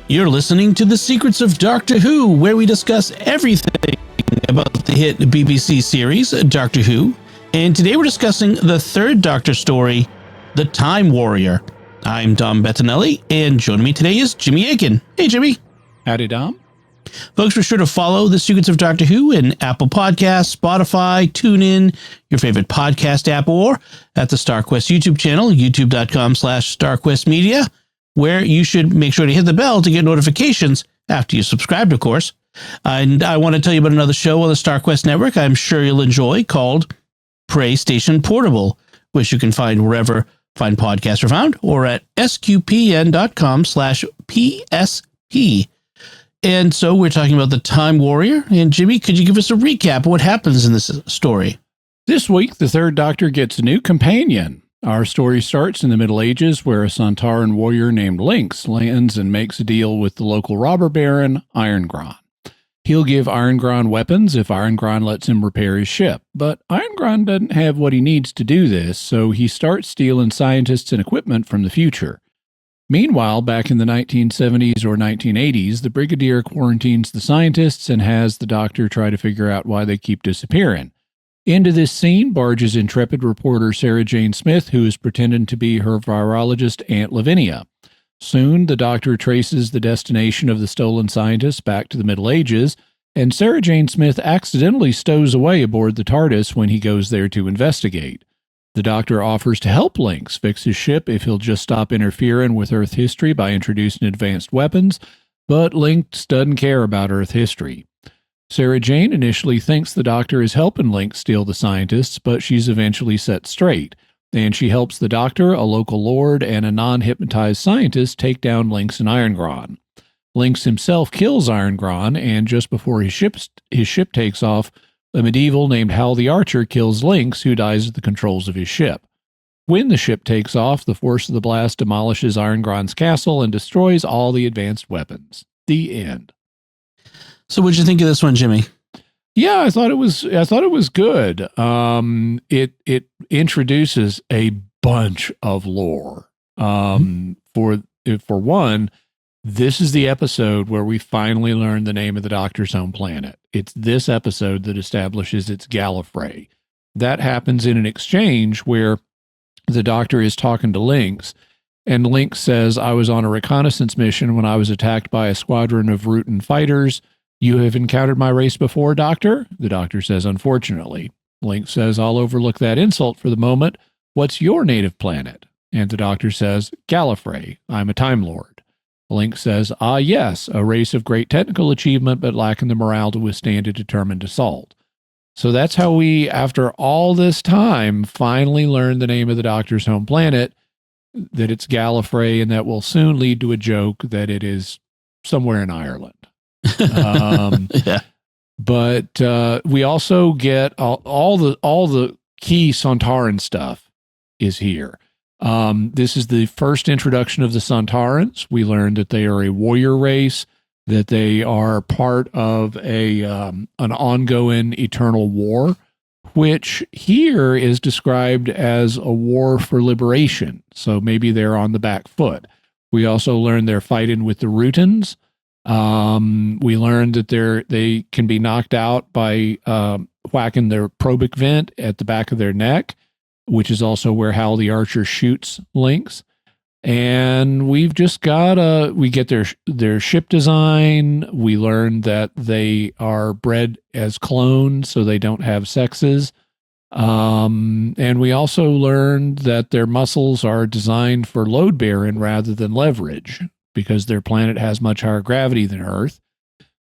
You're listening to The Secrets of Doctor Who, where we discuss everything about the hit BBC series, Doctor Who. And today we're discussing the third Doctor story, The Time Warrior. I'm Dom Bettinelli, and joining me today is Jimmy Akin. Hey, Jimmy. Howdy, Dom. Folks, be sure to follow The Secrets of Doctor Who in Apple Podcasts, Spotify, TuneIn, your favorite podcast app, or at the StarQuest YouTube channel, youtube.com/StarQuestMedia, where you should make sure to hit the bell to get notifications after you subscribe, of course. And I want to tell you about another show on the StarQuest network I'm sure you'll enjoy called Prey Station Portable, which you can find wherever fine podcasts are found, or at sqpn.com/PSP. And so we're talking about the Time Warrior. And Jimmy, could you give us a recap of what happens in this story? This week, the third Doctor gets a new companion. Our story starts in the Middle Ages, where a Sontaran warrior named Lynx lands and makes a deal with the local robber baron, Irongron. He'll give Irongron weapons if Irongron lets him repair his ship. But Irongron doesn't have what he needs to do this, so he starts stealing scientists and equipment from the future. Meanwhile, back in the 1970s or 1980s, the Brigadier quarantines the scientists and has the Doctor try to figure out why they keep disappearing. Into this scene barges intrepid reporter Sarah Jane Smith, who is pretending to be her virologist Aunt Lavinia. Soon, the Doctor traces the destination of the stolen scientists back to the Middle Ages, and Sarah Jane Smith accidentally stows away aboard the TARDIS when he goes there to investigate. The Doctor offers to help Lynx fix his ship if he'll just stop interfering with Earth history by introducing advanced weapons, but Lynx doesn't care about Earth history. Sarah Jane initially thinks the Doctor is helping Lynx steal the scientists, but she's eventually set straight, and she helps the Doctor, a local lord, and a non-hypnotized scientist take down Lynx and Irongron. Lynx himself kills Irongron, and just before his ship takes off, a medieval named Hal the Archer kills Lynx, who dies at the controls of his ship. When the ship takes off, the force of the blast demolishes Irongron's castle and destroys all the advanced weapons. The end. So what'd you think of this one, Jimmy? Yeah, I thought it was good. It introduces a bunch of lore. For one, this is the episode where we finally learn the name of the Doctor's home planet. It's this episode that establishes it's Gallifrey. That happens in an exchange where the Doctor is talking to Lynx, and Lynx says, "I was on a reconnaissance mission when I was attacked by a squadron of Rutan fighters. You have encountered my race before, Doctor?" The Doctor says, "Unfortunately." Lynx says, "I'll overlook that insult for the moment. What's your native planet?" And the Doctor says, "Gallifrey. I'm a Time Lord." Lynx says, "Ah, yes, a race of great technical achievement, but lacking the morale to withstand a determined assault." So that's how we, after all this time, finally learn the name of the Doctor's home planet, that it's Gallifrey, and that will soon lead to a joke that it is somewhere in Ireland. Yeah. But we also get all the key Sontaran stuff is here. This is the first introduction of the Sontarans. We learned that they are a warrior race, that they are part of an ongoing eternal war, which here is described as a war for liberation. So maybe they're on the back foot. We also learned they're fighting with the Rutans. We learned that they can be knocked out by whacking their probic vent at the back of their neck, which is also where Hal the Archer shoots Lynx. And we've just got we get their ship design. We learn that they are bred as clones, so they don't have sexes. And we also learned that their muscles are designed for load bearing rather than leverage, because their planet has much higher gravity than Earth.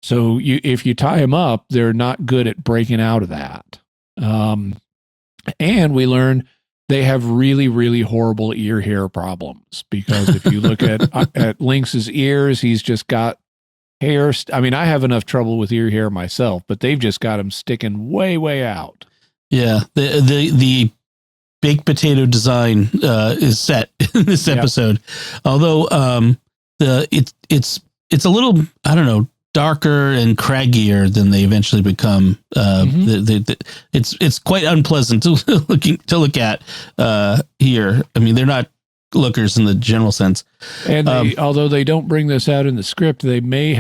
So if you tie them up, they're not good at breaking out of that. And we learn they have really, really horrible ear hair problems, because if you look at Lynx's ears, he's just got hair. I mean, I have enough trouble with ear hair myself, but they've just got him sticking way, way out. Yeah. The baked potato design is set in this episode. Yep. Although it's a little, I don't know, darker and craggier than they eventually become. It's quite unpleasant to look at here. I mean, they're not lookers in the general sense. And although they don't bring this out in the script, they may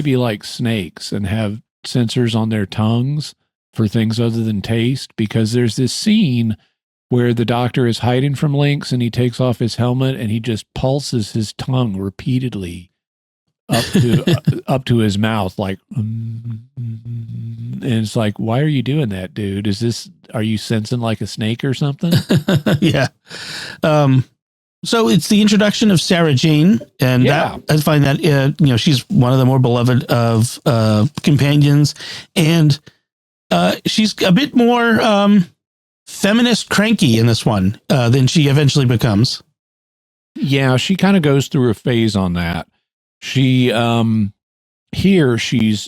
be like snakes and have sensors on their tongues for things other than taste, because there's this scene where the Doctor is hiding from Lynx and he takes off his helmet and he just pulses his tongue repeatedly up to his mouth, like, and it's like, why are you doing that, dude? Are you sensing like a snake or something? Yeah. So it's the introduction of Sarah Jane, and I find that she's one of the more beloved of companions, and she's a bit more feminist cranky in this one than she eventually becomes. Yeah, she kind of goes through a phase on that. She here she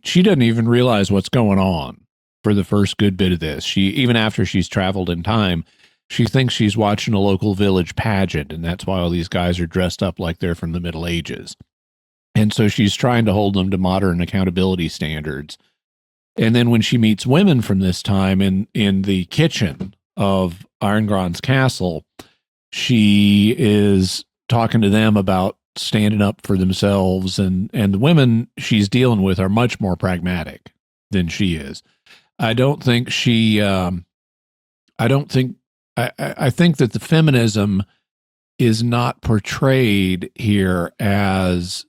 doesn't even realize what's going on for the first good bit of this. Even after she's traveled in time, she thinks she's watching a local village pageant, and that's why all these guys are dressed up like they're from the Middle Ages. And so she's trying to hold them to modern accountability standards. And then when she meets women from this time in the kitchen of Irongron's castle, she is talking to them about standing up for themselves, and the women she's dealing with are much more pragmatic than she is. I think that the feminism is not portrayed here as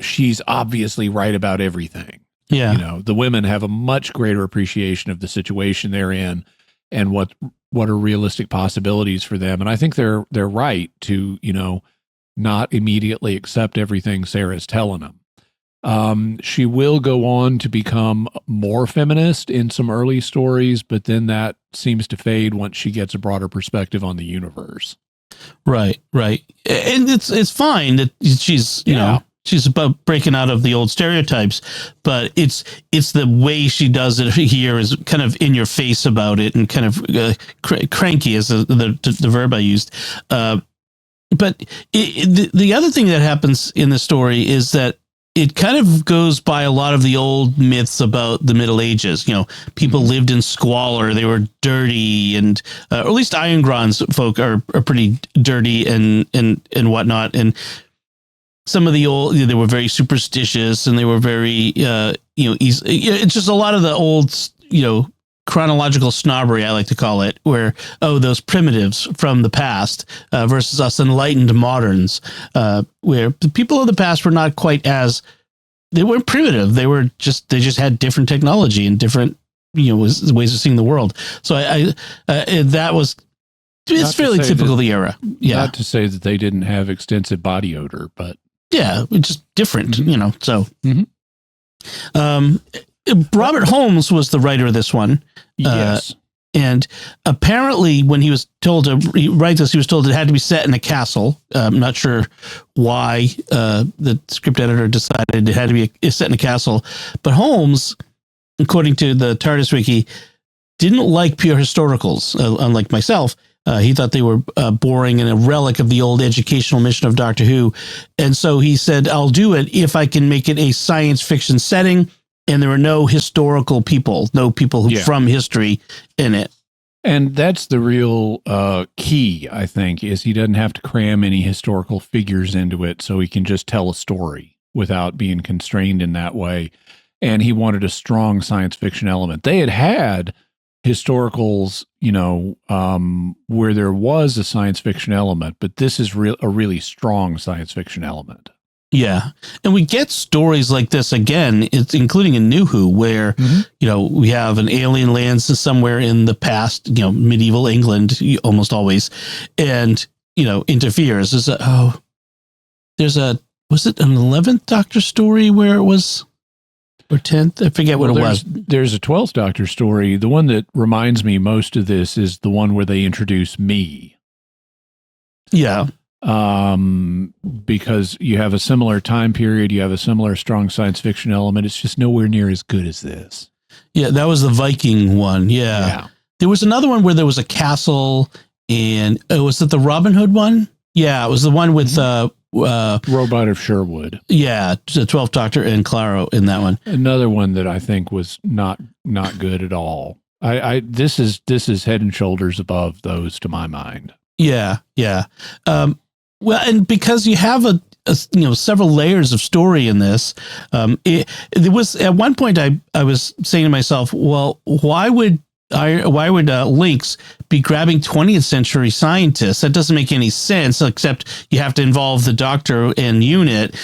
she's obviously right about everything. Yeah. The women have a much greater appreciation of the situation they're in and what are realistic possibilities for them. And I think they're right to, not immediately accept everything Sarah's telling them. She will go on to become more feminist in some early stories, but then that seems to fade once she gets a broader perspective on the universe. Right. And it's fine that she's, she's about breaking out of the old stereotypes, but it's the way she does it here is kind of in your face about it and kind of cranky is the verb I used. But the other thing that happens in the story is that it kind of goes by a lot of the old myths about the Middle Ages. People lived in squalor, they were dirty, and or at least Irongron's folk are pretty dirty and whatnot. And some of the old, they were very superstitious, and they were very, easy. It's just a lot of the old, chronological snobbery, I like to call it, where, those primitives from the past versus us enlightened moderns, where the people of the past were not quite they weren't primitive. They just had different technology and different, ways of seeing the world. So it's fairly typical of the era. Yeah. Not to say that they didn't have extensive body odor, but yeah, it's just different, so. Mm-hmm. Robert Holmes was the writer of this one. Yes. And apparently when he was told to write this, he was told it had to be set in a castle. I'm not sure why the script editor decided it had to be set in a castle. But Holmes, according to the TARDIS Wiki, didn't like pure historicals, unlike myself. He thought they were boring and a relic of the old educational mission of Doctor Who. And so he said, I'll do it if I can make it a science fiction setting and there were no historical people, no people from history in it. And that's the real key, I think, is he doesn't have to cram any historical figures into it, so he can just tell a story without being constrained in that way. And he wanted a strong science fiction element. They had historicals, where there was a science fiction element, but this is a really strong science fiction element. Yeah. And we get stories like this again, including in New Who, where, we have an alien lands somewhere in the past, medieval England, almost always, and, interferes. Was it an 11th Doctor story where it was, or 10th? I forget what it was. There's a 12th Doctor story. The one that reminds me most of this is the one where they introduce me. Yeah. Because you have a similar time period, you have a similar strong science fiction element. It's just nowhere near as good as this. Yeah, that was the Viking one. Yeah. There was another one where there was a castle, and was it the Robin Hood one? Yeah, it was the one with Robot of Sherwood. Yeah, the 12th Doctor and Claro in that one. Another one that I think was not good at all. This is head and shoulders above those to my mind. Yeah, yeah. Well, and because you have several layers of story in this, there was at one point I was saying to myself, well, why would Lynx be grabbing 20th century scientists? That doesn't make any sense, except you have to involve the Doctor and UNIT,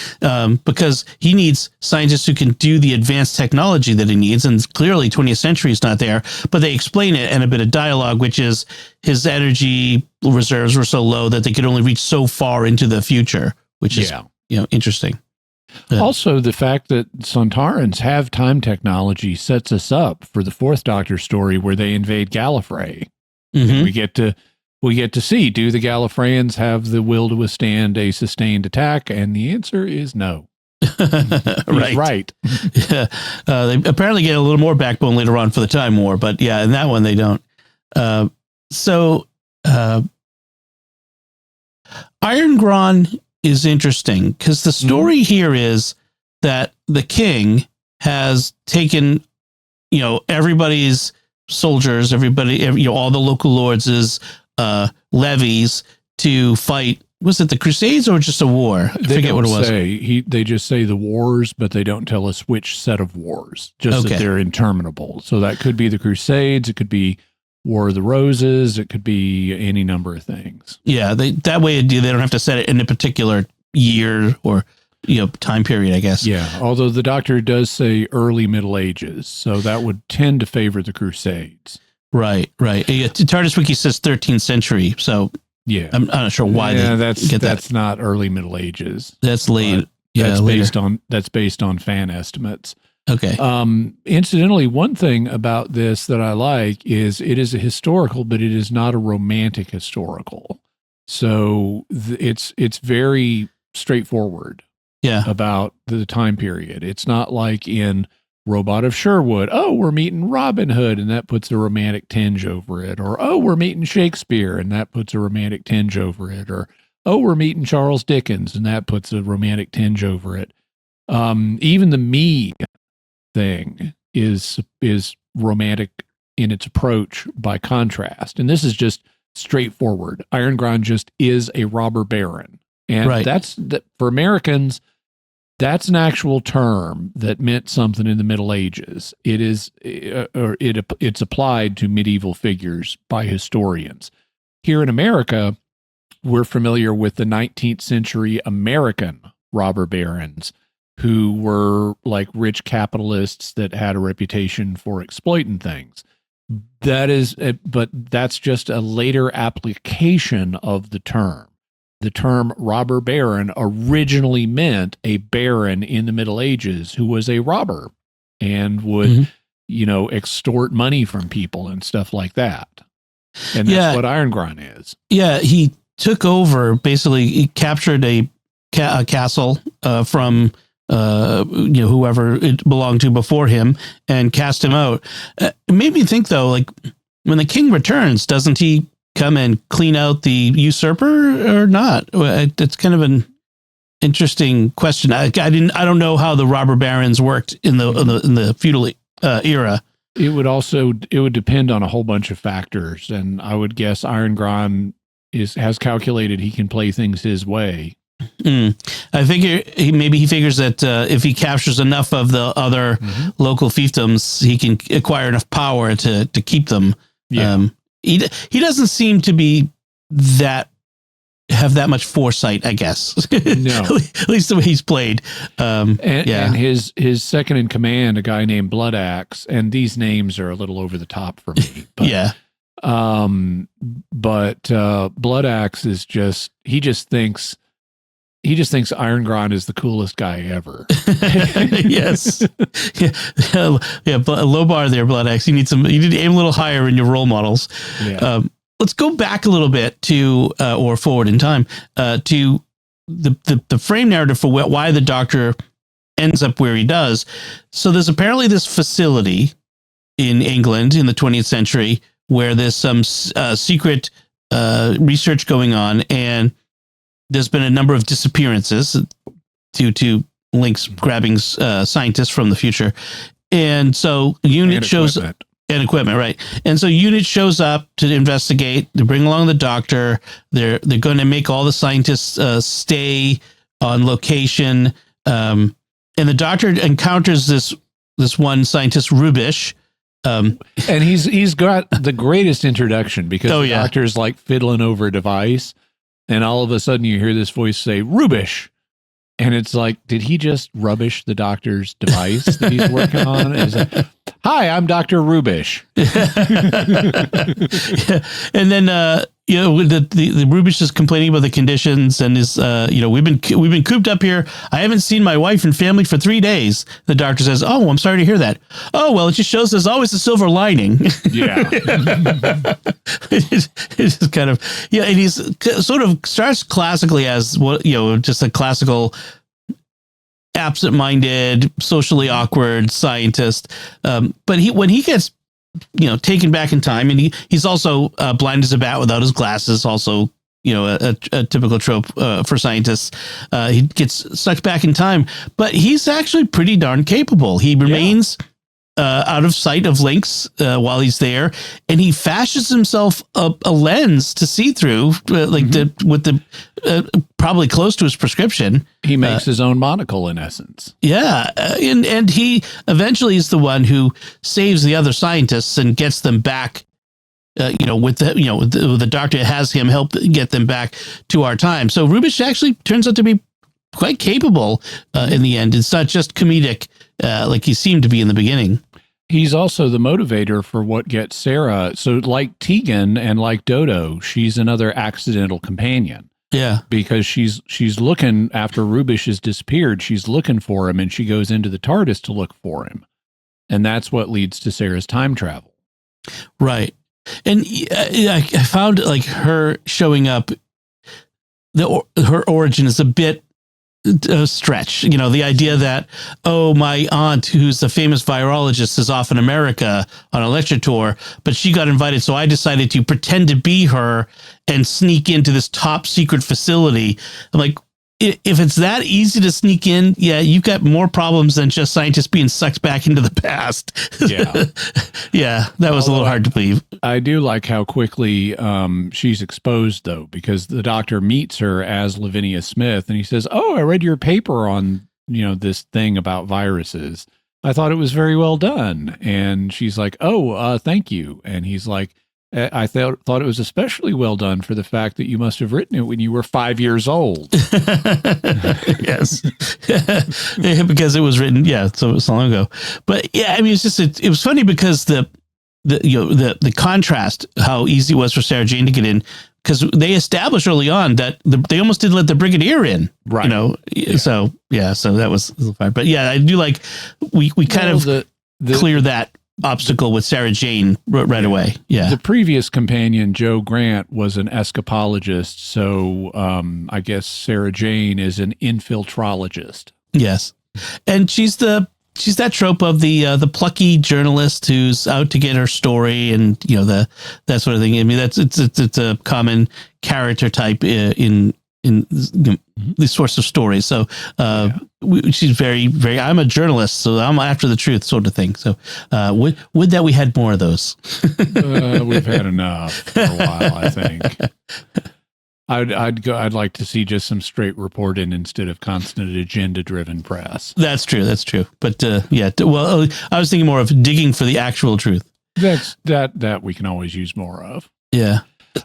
because he needs scientists who can do the advanced technology that he needs, and clearly 20th century is not there. But they explain it in a bit of dialogue, which is his energy reserves were so low that they could only reach so far into the future, which is interesting. Also, the fact that Sontarans have time technology sets us up for the fourth Doctor story where they invade Gallifrey. Mm-hmm. We get to see, do the Gallifreyans have the will to withstand a sustained attack? And the answer is no. Right. Yeah. They apparently get a little more backbone later on for the Time War, but yeah, in that one they don't. Iron Gron is interesting because the story here is that the king has taken, everybody's soldiers, all the local lords' levies to fight. Was it the Crusades or just a war? I forget what it was. They just say the wars, but they don't tell us which set of wars, just that they're interminable. So that could be the Crusades. It could be War of the Roses. It could be any number of things. Yeah, that way they don't have to set it in a particular year or time period, I guess. Yeah, although the Doctor does say early Middle Ages, so that would tend to favor the Crusades. Right. TARDIS Wiki says 13th century, so yeah, I'm not sure why that's not early Middle Ages. That's late. That's based on fan estimates. Okay. Incidentally, one thing about this that I like is it is a historical, but it is not a romantic historical. So it's very straightforward. Yeah. About the time period. It's not like in Robot of Sherwood, we're meeting Robin Hood, and that puts a romantic tinge over it. Or, we're meeting Shakespeare, and that puts a romantic tinge over it. Or, we're meeting Charles Dickens, and that puts a romantic tinge over it. Even the me thing is romantic in its approach by contrast. And this is just straightforward. Iron Gron just is a robber baron. And that's for Americans, that's an actual term that meant something in the Middle Ages. It's applied to medieval figures by historians. Here in America, we're familiar with the 19th century American robber barons who were like rich capitalists that had a reputation for exploiting things. But that's just a later application of the term. The term robber baron originally meant a baron in the Middle Ages who was a robber and would, extort money from people and stuff like that. And that's what Iron Gron is. Yeah, he took over, basically, he captured a castle from whoever it belonged to before him and cast him out. It made me think, though, like when the king returns, doesn't he come and clean out the usurper or not? It's kind of an interesting question. I don't know how the robber barons worked in the feudal era. It would depend on a whole bunch of factors, and I would guess Iron Gron has calculated he can play things his way. I figure he figures that if he captures enough of the other local fiefdoms, he can acquire enough power to keep them. Yeah. He doesn't seem to be have that much foresight, I guess. No, at least the way he's played. And his second in command, a guy named Bloodaxe, and these names are a little over the top for me. But, yeah. But Bloodaxe is he just thinks Iron Gron is the coolest guy ever. Yes. Low bar there, Bloodaxe. You need to aim a little higher in your role models. Yeah. Let's go back a little bit to, or forward in time, to the frame narrative for why the Doctor ends up where he does. So there's apparently this facility in England in the 20th century where there's some secret research going on, and there's been a number of disappearances due to Lynx grabbing scientists from the future. And so UNIT shows And equipment, right? And so unit shows up to investigate. They bring along the doctor. They're going to make all the scientists stay on location. And the doctor encounters this one scientist, Rubish. And he's got the greatest introduction because the doctor's like fiddling over a device, and all of a sudden you hear this voice say Rubish. And it's like, did he just rubbish the doctor's device that he's working on? It's like, hi, I'm Dr. Rubish. And then, the Rubish is complaining about the conditions and is, we've been cooped up here. I haven't seen my wife and family for 3 days. The doctor says, oh, I'm sorry to hear that. Oh, well, it just shows there's always a silver lining. Yeah. It's kind of, and he's sort of starts classically as just a classical absent-minded, socially awkward scientist. But when he gets, taken back in time, and he's also blind as a bat without his glasses, also, a typical trope for scientists. He gets sucked back in time, but he's actually pretty darn capable. He remains out of sight of Lynx while he's there, and he fashions himself a lens to see through, with the probably close to his prescription. He makes his own monocle, in essence. Yeah, and he eventually is the one who saves the other scientists and gets them back. With the doctor has him help get them back to our time. So Rubish actually turns out to be quite capable in the end. It's not just comedic like he seemed to be in the beginning. He's also the motivator for what gets Sarah. So like Tegan and like Dodo, she's another accidental companion. Yeah. Because she's looking after Rubish has disappeared. She's looking for him, and she goes into the TARDIS to look for him. And that's what leads to Sarah's time travel. Right. And I found like her showing up, her origin is a bit stretch. The idea that, my aunt, who's a famous virologist, is off in America on a lecture tour, but she got invited, so I decided to pretend to be her and sneak into this top secret facility. I'm like, if it's that easy to sneak in, you've got more problems than just scientists being sucked back into the past. Yeah. Yeah, that was a little hard to believe. I do like how quickly she's exposed, though, because the doctor meets her as Lavinia Smith, and he says, oh, I read your paper on, this thing about viruses. I thought it was very well done. And she's like, oh, thank you. And he's like, I thought it was especially well done for the fact that you must have written it when you were 5 years old. Yes, because it was written, so long ago. But it's just it was funny because the contrast, how easy it was for Sarah Jane to get in, because they established early on that they almost didn't let the Brigadier in, right? So that was fine. But I do like we kind of clear that obstacle with Sarah Jane right away. Yeah. The previous companion, Joe Grant, was an escapologist. So I guess Sarah Jane is an infiltrologist. Yes. And she's that trope of the plucky journalist who's out to get her story and, that sort of thing. I mean, it's a common character type in these sorts of stories. So she's very, very, I'm a journalist, so I'm after the truth sort of thing. So would that we had more of those. We've had enough for a while, I think. I'd like to see just some straight reporting instead of constant agenda-driven press. That's true. But well, I was thinking more of digging for the actual truth. That we can always use more of. Yeah.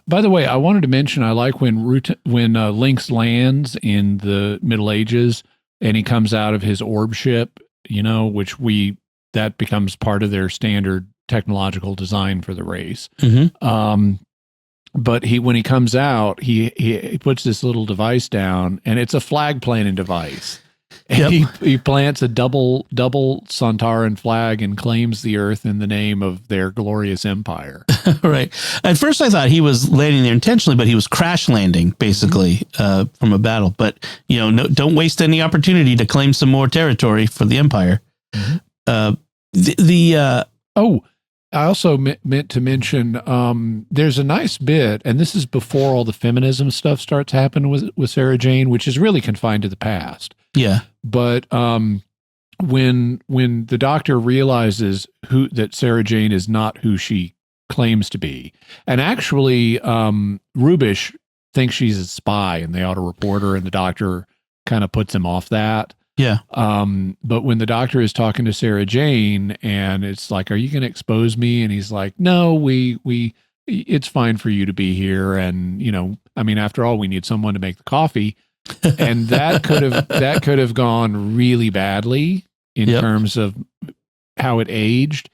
By the way, I wanted to mention I like when Lynx lands in the Middle Ages and he comes out of his orb ship, that becomes part of their standard technological design for the race. Mm-hmm. But when he comes out, he puts this little device down, and it's a flag planting device. And he plants a double Sontaran flag and claims the Earth in the name of their glorious empire. Right. At first, I thought he was landing there intentionally, but he was crash landing, basically, from a battle. But don't waste any opportunity to claim some more territory for the empire. Mm-hmm. I also meant to mention there's a nice bit, and this is before all the feminism stuff starts happening with Sarah Jane, which is really confined to the past. Yeah. But when the doctor realizes that Sarah Jane is not who she claims to be, and actually Rubish thinks she's a spy and they ought to report her, and the doctor kind of puts him off that. Yeah. But when the doctor is talking to Sarah Jane and it's like, are you going to expose me? And he's like, no, it's fine for you to be here. And, I mean, after all, we need someone to make the coffee. And that could have gone really badly in terms of how it aged.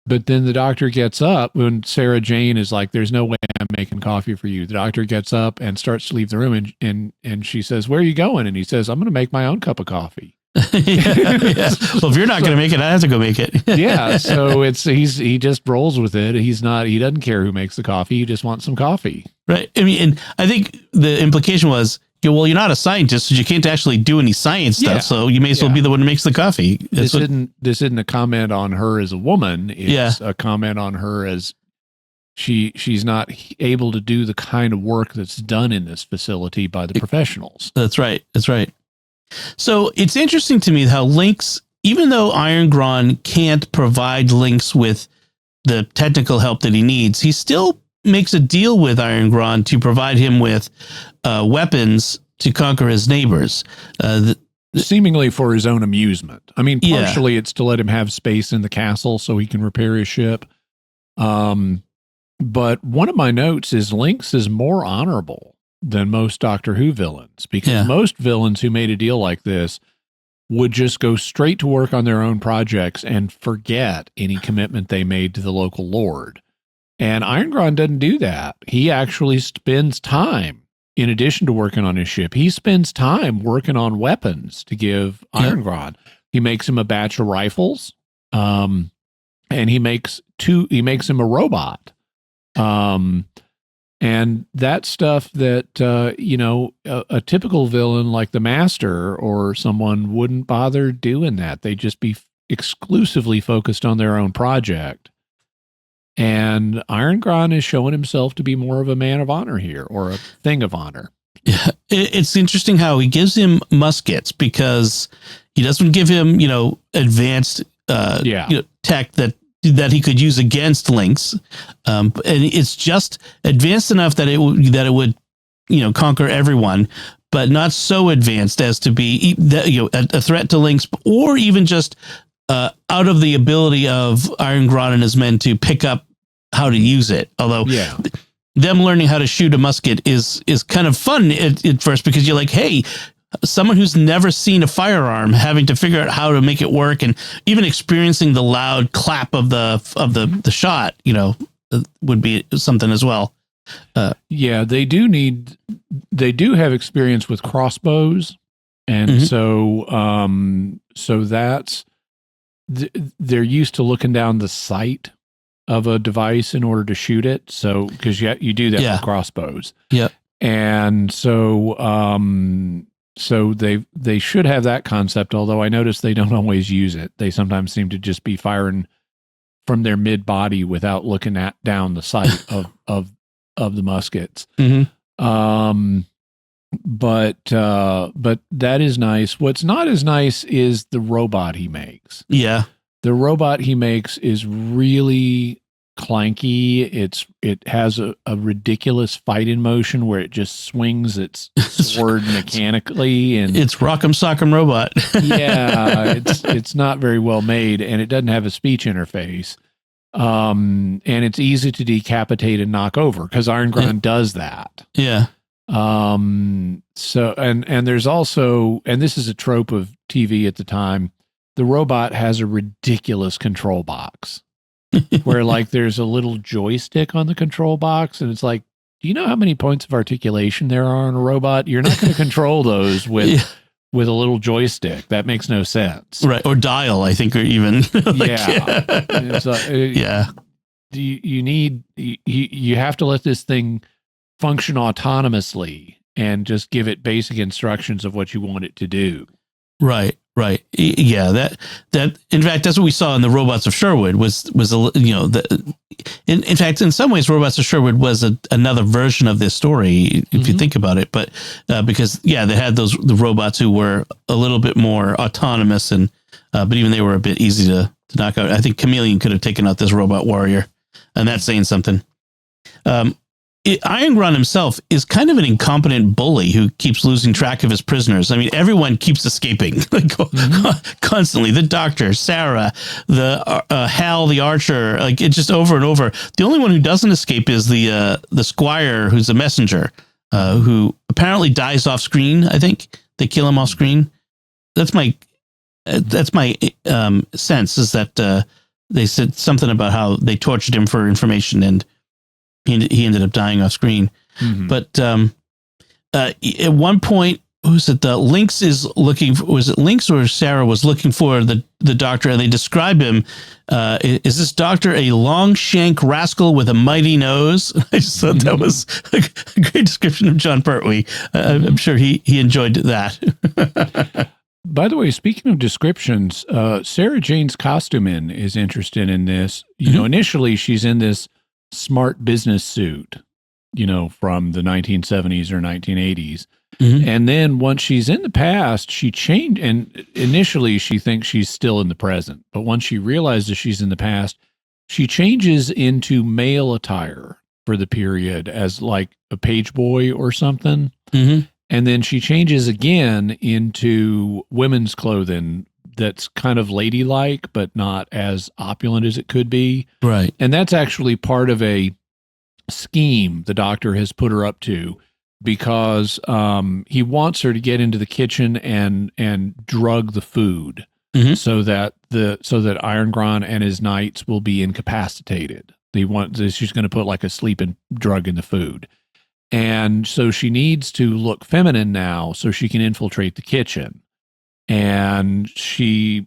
But then the doctor gets up when Sarah Jane is like, there's no way I'm making coffee for you. The doctor gets up and starts to leave the room, and she says, where are you going? And he says, I'm going to make my own cup of coffee. Yeah. Well, if you're not going to make it, I have to go make it. Yeah. So he just rolls with it. He doesn't care who makes the coffee. He just wants some coffee. Right. I mean, and I think the implication was, well, you're not a scientist, so you can't actually do any science stuff. So you may as well be the one who makes the coffee. This isn't a comment on her as a woman. It's a comment on her as she's not able to do the kind of work that's done in this facility by the professionals. That's right. So it's interesting to me how Lynx, even though Iron Gron can't provide Lynx with the technical help that he needs, he still makes a deal with Iron Gron to provide him with weapons to conquer his neighbors. Seemingly for his own amusement. I mean, partially it's to let him have space in the castle so he can repair his ship. But one of my notes is Lynx is more honorable than most Doctor Who villains, because most villains who made a deal like this would just go straight to work on their own projects and forget any commitment they made to the local lord. And Iron Gron doesn't do that. He actually spends time, in addition to working on his ship, he spends time working on weapons to give Iron Gron. He makes him a batch of rifles, and he makes him a robot. And that stuff that, a typical villain like the Master or someone wouldn't bother doing that. They'd just be exclusively focused on their own project. And Iron Gron is showing himself to be more of a man of honor here, or a thing of honor. Yeah, it's interesting how he gives him muskets, because he doesn't give him, advanced tech that he could use against Lynx, and it's just advanced enough that it would conquer everyone, but not so advanced as to be a threat to Lynx, or even just out of the ability of Iron Gron and his men to pick up how to use it. Although them learning how to shoot a musket is kind of fun at first, because you're like, hey, someone who's never seen a firearm having to figure out how to make it work, and even experiencing the loud clap of the shot, would be something as well. They do have experience with crossbows, and so that's they're used to looking down the sight of a device in order to shoot it. So, because you do that with crossbows. Yeah. And so they should have that concept, although I notice they don't always use it. They sometimes seem to just be firing from their mid body without looking down the sight of the muskets. But that is nice. What's not as nice is the robot he makes. Yeah. The robot he makes is really clanky. It has a ridiculous fight in motion where it just swings its sword mechanically, and it's Rock'em Sock'em Robot. It's not very well made, and it doesn't have a speech interface. And it's easy to decapitate and knock over, because Iron Gron does that. Yeah. So and there's also, and this is a trope of TV at the time, the robot has a ridiculous control box where like there's a little joystick on the control box, and it's like, do you know how many points of articulation there are in a robot? You're not going to control those with a little joystick. That makes no sense. Right. Or dial, I think, or even. You have to let this thing function autonomously and just give it basic instructions of what you want it to do. Right. Yeah, that in fact, that's what we saw in the Robots of Sherwood was in fact, in some ways, Robots of Sherwood was another version of this story, if you think about it. But because they had the robots who were a little bit more autonomous and but even they were a bit easy to knock out. I think Chameleon could have taken out this robot warrior, and that's saying something. Iron himself is kind of an incompetent bully who keeps losing track of his prisoners. I mean, everyone keeps escaping constantly. The doctor, Sarah, the Hal, the archer, like it's just over and over. The only one who doesn't escape is the squire, who's a messenger, who apparently dies off screen. I think they kill him off screen. That's my sense, is that they said something about how they tortured him for information, and he ended up dying off screen. But at one point, who's it? The Lynx is looking for, was it Lynx or Sarah was looking for the doctor, and they describe him. Is this doctor a long shank rascal with a mighty nose? I just thought that was a great description of John Pertwee. I'm sure he enjoyed that. By the way, speaking of descriptions, Sarah Jane's costume is interested in this. You know, initially she's in this smart business suit, you know, from the 1970s or 1980s. And then once she's in the past, she changed. And initially she thinks she's still in the present. But once she realizes she's in the past, she changes into male attire for the period as like a page boy or something. And then she changes again into women's clothing that's kind of ladylike, but not as opulent as it could be. Right. And that's actually part of a scheme the doctor has put her up to, because he wants her to get into the kitchen and drug the food so that Irongron and his knights will be incapacitated. She's going to put like a sleeping drug in the food. And so she needs to look feminine now so she can infiltrate the kitchen. And she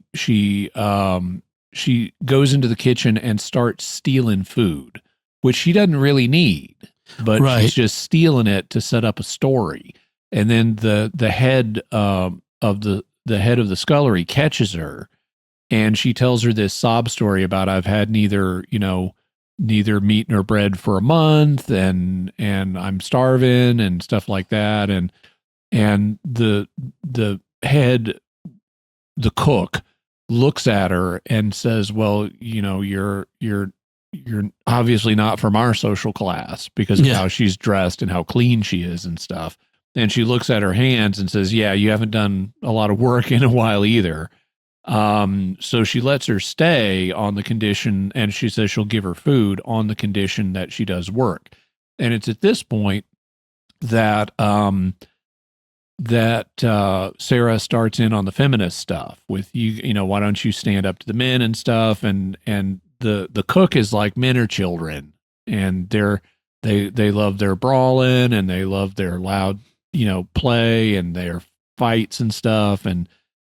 goes into the kitchen and starts stealing food, which she doesn't really need, but she's just stealing it to set up a story. And then the head of the scullery catches her, and she tells her this sob story about, I've had neither meat nor bread for a month, and I'm starving and stuff like that. And the head, the cook, looks at her and says, well, you know, you're obviously not from our social class because of how she's dressed and how clean she is and stuff. And she looks at her hands and says, yeah, you haven't done a lot of work in a while either. So she lets her stay on the condition, and she says she'll give her food on the condition that she does work. And it's at this point that Sarah starts in on the feminist stuff with you know, why don't you stand up to the men and stuff. And the cook is like, men are children, and they love their brawling, and they love their loud, you know, play and their fights and stuff.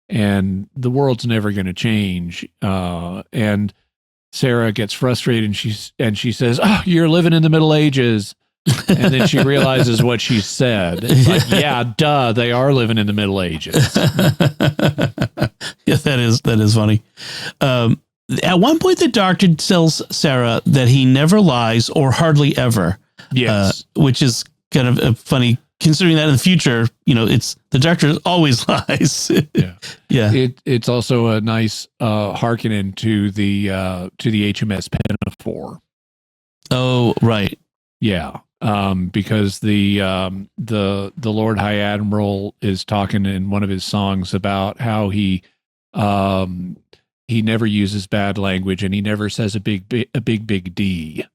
And the world's never going to change. And Sarah gets frustrated, and she says, "Oh, you're living in the Middle Ages." And then she realizes what she said. It's like, yeah, duh, they are living in the Middle Ages. Yeah, that is funny. At one point, the doctor tells Sarah that he never lies, or hardly ever. Yes, which is kind of funny, considering that in the future, you know, it's the doctor always lies. Yeah. It's also a nice hearkening to the HMS Pinafore. Oh, right. Yeah. Because the Lord High Admiral is talking in one of his songs about how he never uses bad language, and he never says a big D.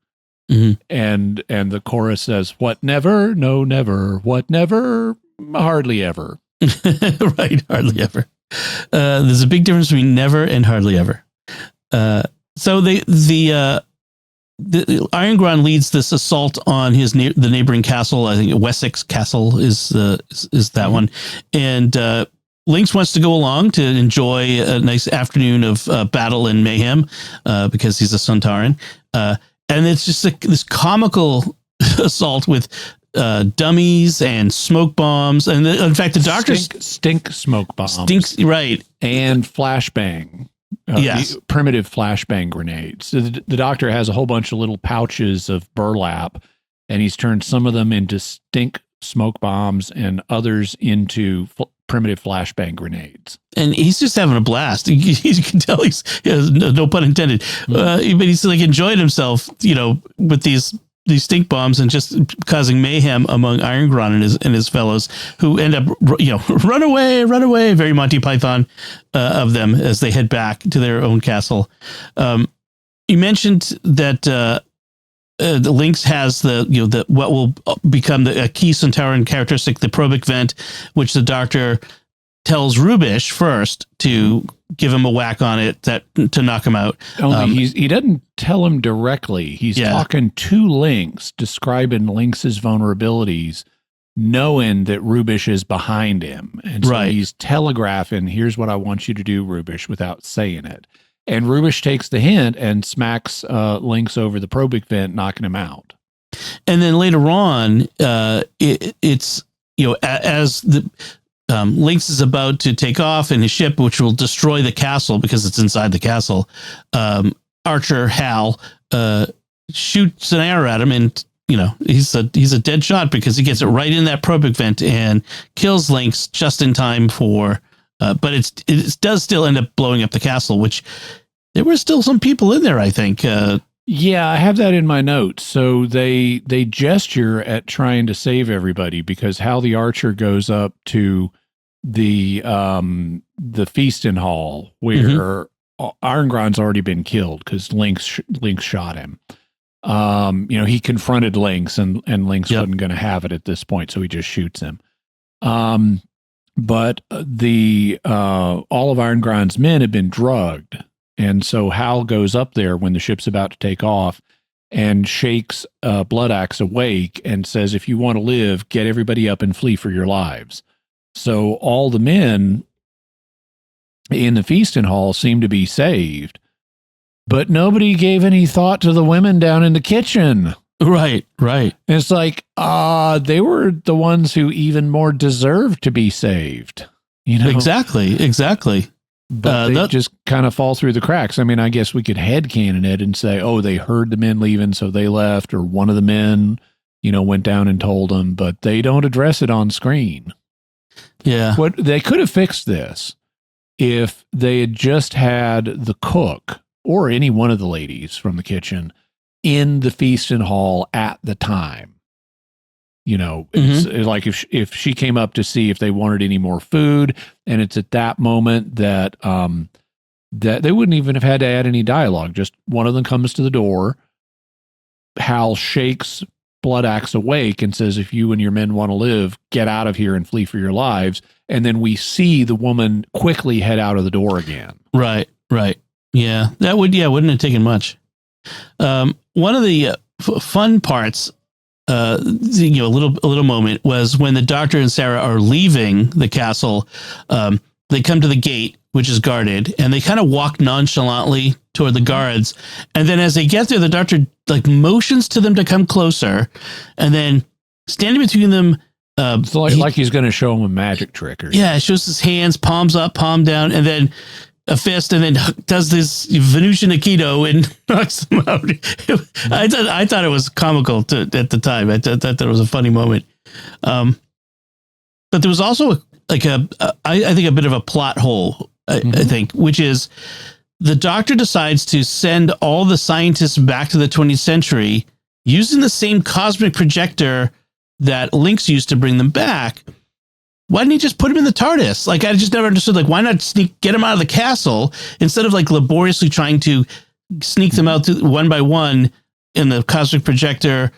And the chorus says, "What never? No, never. What never? Hardly ever." Right, hardly ever. There's a big difference between never and hardly ever. So the Irongron leads this assault on the neighboring castle. I think Wessex Castle is that one, and Lynx wants to go along to enjoy a nice afternoon of battle and mayhem because he's a Sontaran. And it's just this comical assault with dummies and smoke bombs, and in fact, the doctor stink smoke bombs, stinks, right, and flashbang. Yes, primitive flashbang grenades. So the doctor has a whole bunch of little pouches of burlap, and he's turned some of them into stink smoke bombs and others into primitive flashbang grenades. And he's just having a blast. You can tell he has no pun intended. But he's like enjoying himself, with these stink bombs and just causing mayhem among Iron Gron and his fellows, who end up, run away. Very Monty Python of them as they head back to their own castle. You mentioned that the Lynx has the what will become a key Sontaran characteristic, the probic vent, which the Doctor tells Rubish first to give him a whack on it to knock him out. Only he doesn't tell him directly. He's talking to Lynx, describing Lynx's vulnerabilities, knowing that Rubish is behind him. And so he's telegraphing, here's what I want you to do, Rubish, without saying it. And Rubish takes the hint and smacks Lynx over the probic vent, knocking him out. And then later on, it's as the Lynx is about to take off in his ship, which will destroy the castle because it's inside the castle. Archer Hal shoots an arrow at him, and he's a dead shot because he gets it right in that probic vent and kills Lynx just in time for. But it does still end up blowing up the castle, which there were still some people in there, I think. Yeah, I have that in my notes. So they gesture at trying to save everybody because Hal the Archer goes up to the feasting hall where Iron Gron's already been killed because Lynx shot him. He confronted Lynx and Lynx wasn't going to have it at this point, so he just shoots him. But all of Iron Gron's men have been drugged. And so Hal goes up there when the ship's about to take off and shakes Blood Axe awake and says, if you want to live, get everybody up and flee for your lives. So all the men in the feasting hall seem to be saved, but nobody gave any thought to the women down in the kitchen. Right. And it's like, they were the ones who even more deserved to be saved. Exactly. But they just kind of fall through the cracks. I mean, I guess we could headcanon it and say, oh, they heard the men leaving, so they left, or one of the men, went down and told them, but they don't address it on screen. Yeah. They could have fixed this if they had just had the cook or any one of the ladies from the kitchen in the feasting hall at the time. It's like if she came up to see if they wanted any more food, and it's at that moment that that they wouldn't even have had to add any dialogue. Just one of them comes to the door. Hal shakes Blood Axe awake and says, if you and your men want to live, get out of here and flee for your lives. And then we see the woman quickly head out of the door again. Right. Yeah, that wouldn't have taken much. One of the fun parts, a little moment, was when the Doctor and Sarah are leaving the castle. They come to the gate, which is guarded, and they kind of walk nonchalantly toward the guards. And then as they get there, the Doctor motions to them to come closer, and then standing between them, it's like he's going to show them a magic trick. It shows his hands, palms up, palm down, and then a fist, and then does this Venusian Aikido and knocks them out. I thought it was comical at the time. I thought that was a funny moment. But there was also I think a bit of a plot hole, I think, which is the Doctor decides to send all the scientists back to the 20th century using the same cosmic projector that Lynx used to bring them back. Why didn't he just put him in the TARDIS? I just never understood, why not get him out of the castle instead of laboriously trying to sneak them out one by one in the cosmic projector,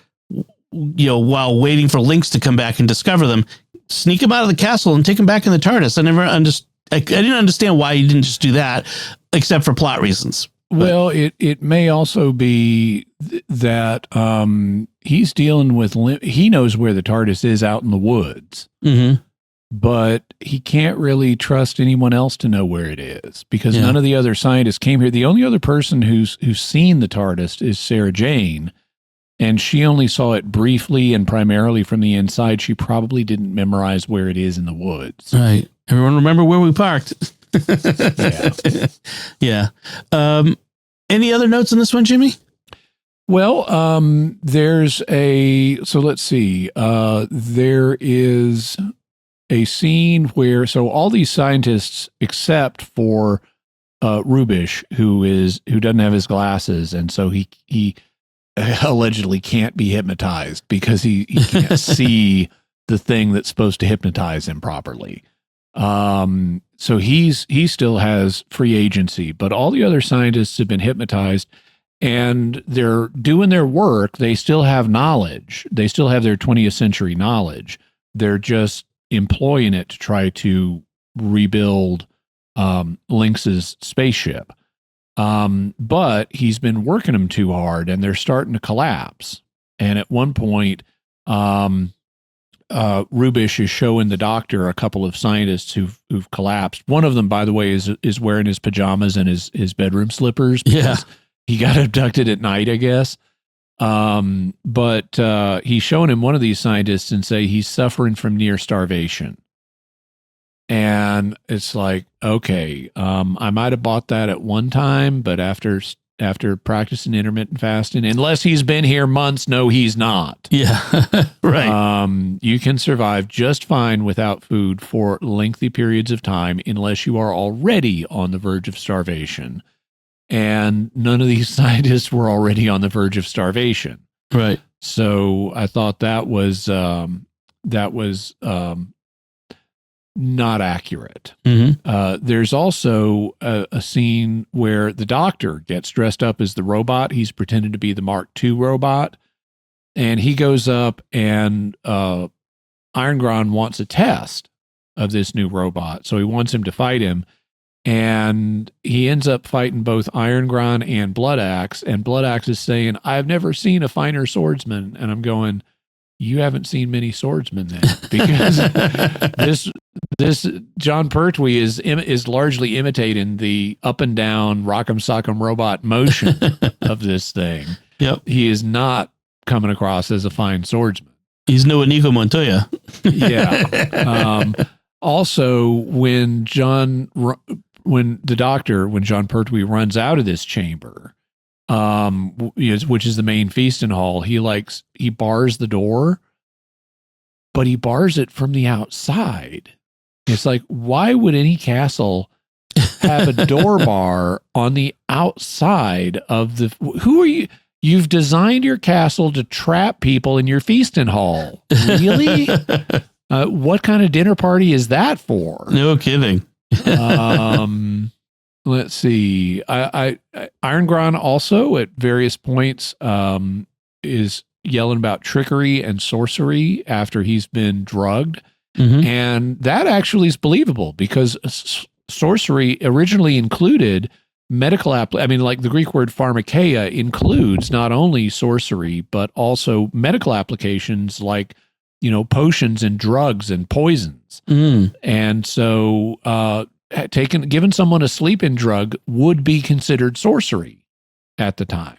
while waiting for Lynx to come back and discover them. Sneak him out of the castle and take him back in the TARDIS. I didn't understand why he didn't just do that, except for plot reasons. Well, it may also be that he's dealing with, he knows where the TARDIS is out in the woods. Mm-hmm. But he can't really trust anyone else to know where it is because none of the other scientists came here. The only other person who's seen the TARDIS is Sarah Jane, and she only saw it briefly and primarily from the inside. She probably didn't memorize where it is in the woods. Right. Everyone remember where we parked. Yeah. Any other notes on this one, Jimmy? Well, so let's see. There is a scene where all these scientists, except for Rubish, who doesn't have his glasses, and so he allegedly can't be hypnotized because he can't see the thing that's supposed to hypnotize him properly. So he still has free agency, but all the other scientists have been hypnotized, and they're doing their work. They still have knowledge. They still have their 20th century knowledge. They're just employing it to try to rebuild Lynx's spaceship. But he's been working them too hard, and they're starting to collapse. And at one point, Rubish is showing the Doctor a couple of scientists who've collapsed. One of them, by the way, is wearing his pajamas and his bedroom slippers. Yeah, he got abducted at night, I guess. But he's showing him one of these scientists and say he's suffering from near starvation. And it's like, okay, I might have bought that at one time, but after practicing intermittent fasting, unless he's been here months, no, he's not. Yeah, right. You can survive just fine without food for lengthy periods of time, unless you are already on the verge of starvation. And none of these scientists were already on the verge of starvation. Right. So I thought that was not accurate. Mm-hmm. There's also a scene where the Doctor gets dressed up as the robot. He's pretended to be the Mark II robot. And he goes up and Irongron wants a test of this new robot. So he wants him to fight him. And he ends up fighting both Irongron and Bloodaxe. And Bloodaxe is saying, "I've never seen a finer swordsman." And I'm going, you haven't seen many swordsmen then, because this John Pertwee is largely imitating the up and down rock'em sock'em robot motion of this thing. Yep. He is not coming across as a fine swordsman. He's no Inigo Montoya. Yeah. Also, when John Pertwee runs out of this chamber, which is the main feasting hall, he bars the door, but he bars it from the outside. It's like, why would any castle have a door bar on the outside of the? Who are you? You've designed your castle to trap people in your feasting hall. Really? What kind of dinner party is that for? No kidding. Let's see. Irongron also at various points is yelling about trickery and sorcery after he's been drugged. Mm-hmm. And that actually is believable, because sorcery originally included medical like the Greek word pharmakeia includes not only sorcery, but also medical applications like, potions and drugs and poisons. Mm. And so giving someone a sleeping drug would be considered sorcery at the time.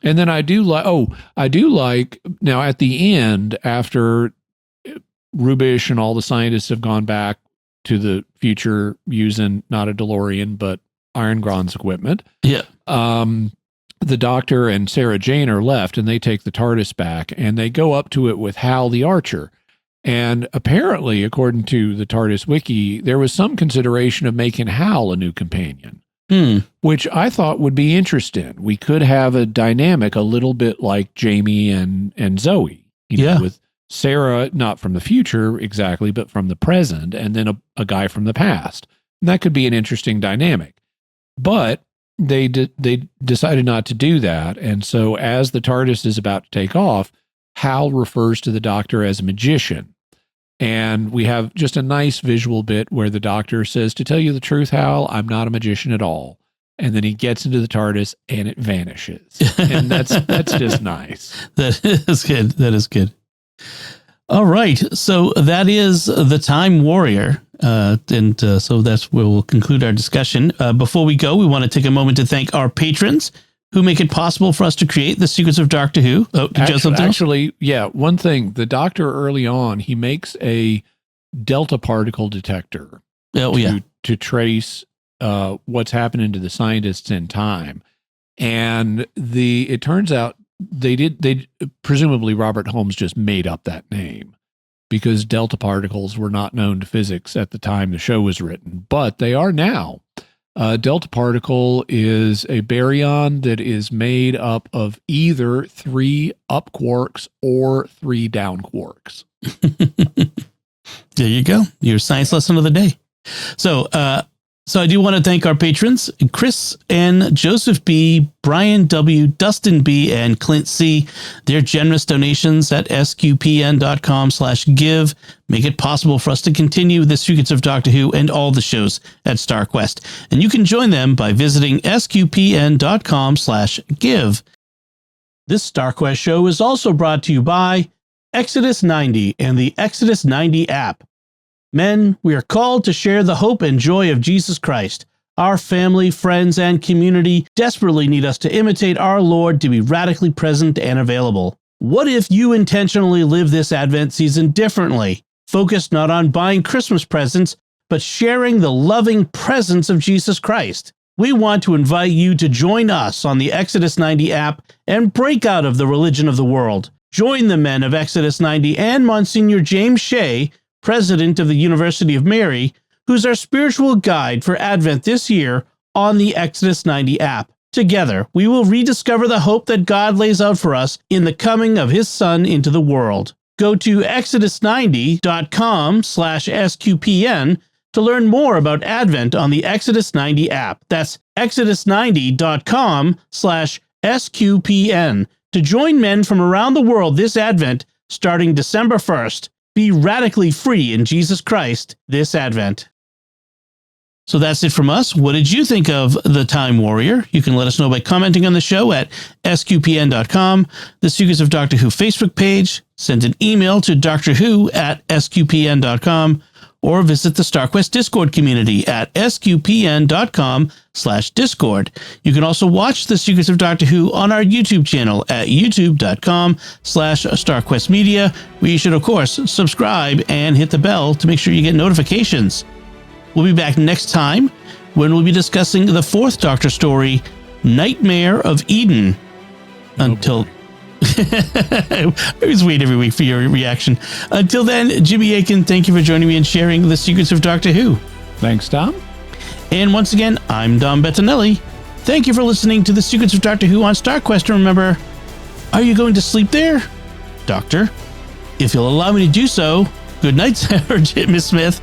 And then I do like now at the end, after Rubish and all the scientists have gone back to the future using not a DeLorean, but Irongron's equipment. Yeah. The Doctor and Sarah Jane are left, and they take the TARDIS back, and they go up to it with Hal the Archer. And apparently, according to the TARDIS wiki, there was some consideration of making Hal a new companion, which I thought would be interesting. We could have a dynamic a little bit like Jamie and Zoe, with Sarah, not from the future exactly, but from the present, and then a guy from the past. And that could be an interesting dynamic. But they decided not to do that. And so as the TARDIS is about to take off, Hal refers to the Doctor as a magician. And we have just a nice visual bit where the Doctor says, "To tell you the truth, Hal, I'm not a magician at all." And then he gets into the TARDIS and it vanishes. And that's just nice. That is good. That is good. All right. So that is The Time Warrior. So that's where we'll conclude our discussion. Before we go, we want to take a moment to thank our patrons who make it possible for us to create The Secrets of Doctor Who. Oh, did you have something else? Actually, yeah, one thing. The Doctor early on, he makes a delta particle detector to trace what's happening to the scientists in time. And it turns out they presumably Robert Holmes just made up that name. because delta particles were not known to physics at the time the show was written, but they are now. A delta particle is a baryon that is made up of either 3 up quarks or 3 down quarks. There you go. Your science lesson of the day. So I do want to thank our patrons, Chris N., Joseph B., Brian W., Dustin B., and Clint C. Their generous donations at sqpn.com/give make it possible for us to continue the Secrets of Doctor Who and all the shows at StarQuest. And you can join them by visiting sqpn.com/give. This StarQuest show is also brought to you by Exodus 90 and the Exodus 90 app. Men, we are called to share the hope and joy of Jesus Christ. Our family, friends, and community desperately need us to imitate our Lord to be radically present and available. What if you intentionally live this Advent season differently, focused not on buying Christmas presents, but sharing the loving presence of Jesus Christ? We want to invite you to join us on the Exodus 90 app and break out of the religion of the world. Join the men of Exodus 90 and Monsignor James Shea, president of the University of Mary, who's our spiritual guide for Advent this year on the Exodus 90 app. Together, we will rediscover the hope that God lays out for us in the coming of his Son into the world. Go to exodus90.com/SQPN to learn more about Advent on the Exodus 90 app. That's exodus90.com/SQPN to join men from around the world this Advent starting December 1st. Be radically free in Jesus Christ this Advent. So that's it from us. What did you think of The Time Warrior? You can let us know by commenting on the show at sqpn.com, the Secrets of Doctor Who Facebook page, send an email to drwho@sqpn.com, or visit the StarQuest Discord community at sqpn.com/Discord. You can also watch The Secrets of Doctor Who on our YouTube channel at youtube.com/StarQuest Media, where you should, of course, subscribe and hit the bell to make sure you get notifications. We'll be back next time when we'll be discussing the 4th Doctor story, Nightmare of Eden. Until... I always wait every week for your reaction. Until then, Jimmy Akin, thank you for joining me and sharing the Secrets of Doctor Who. Thanks, Tom. And once again, I'm Dom Bettinelli. Thank you for listening to the Secrets of Doctor Who on StarQuest. And remember, are you going to sleep there, Doctor? If you'll allow me to do so, good night, Sir Miss Smith.